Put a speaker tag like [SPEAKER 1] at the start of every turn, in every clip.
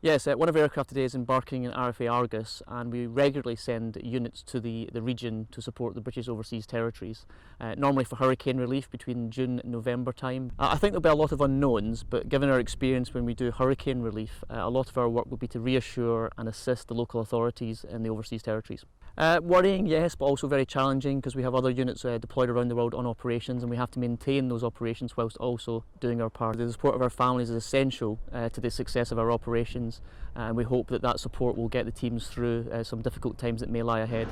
[SPEAKER 1] Yes, one of our aircraft today is embarking in RFA Argus, and we regularly send units to the region to support the British overseas territories, normally for hurricane relief between June and November time. I think there'll be a lot of unknowns, but given our experience when we do hurricane relief, a lot of our work will be to reassure and assist the local authorities in the overseas territories. Worrying, yes, but also very challenging because we have other units deployed around the world on operations, and we have to maintain those operations whilst also doing our part. The support of our families is essential to the success of our operations, and we hope that that support will get the teams through some difficult times that may lie ahead.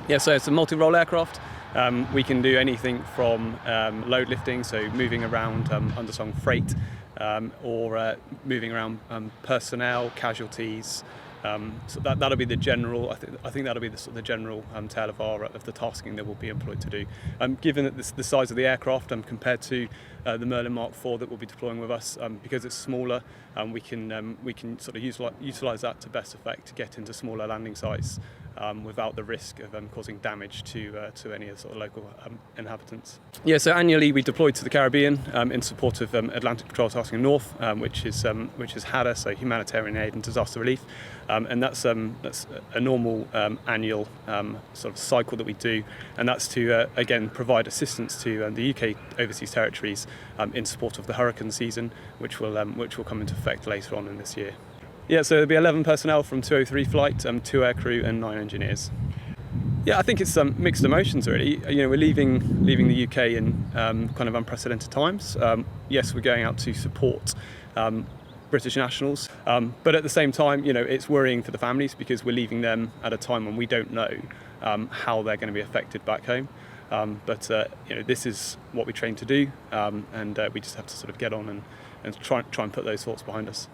[SPEAKER 2] Yeah, so it's a multi-role aircraft. We can do anything from load lifting, so moving around underslung freight, or moving around personnel, casualties. So that'll be the general. I think that'll be the sort of the general tale of the tasking that we'll be employed to do. Given that the size of the aircraft compared to the Merlin Mark IV that will be deploying with us, because it's smaller, we can sort of utilise that to best effect to get into smaller landing sites without the risk of causing damage to any of the sort of local inhabitants. Yeah, so annually we deploy to the Caribbean in support of Atlantic Patrol Tasking North, which is HADA, so Humanitarian Aid and Disaster Relief, and that's a normal annual sort of cycle that we do, and that's to again provide assistance to the UK overseas territories in support of the hurricane season, which will come into effect later on in this year. Yeah, so there'll be 11 personnel from 203 Flight, 2 aircrew and 9 engineers. Yeah, I think it's mixed emotions really. You know, we're leaving the UK in kind of unprecedented times. Yes, we're going out to support British nationals, but at the same time, you know, it's worrying for the families because we're leaving them at a time when we don't know how they're going to be affected back home. But you know, this is what we train to do, and we just have to sort of get on and try and put those thoughts behind us.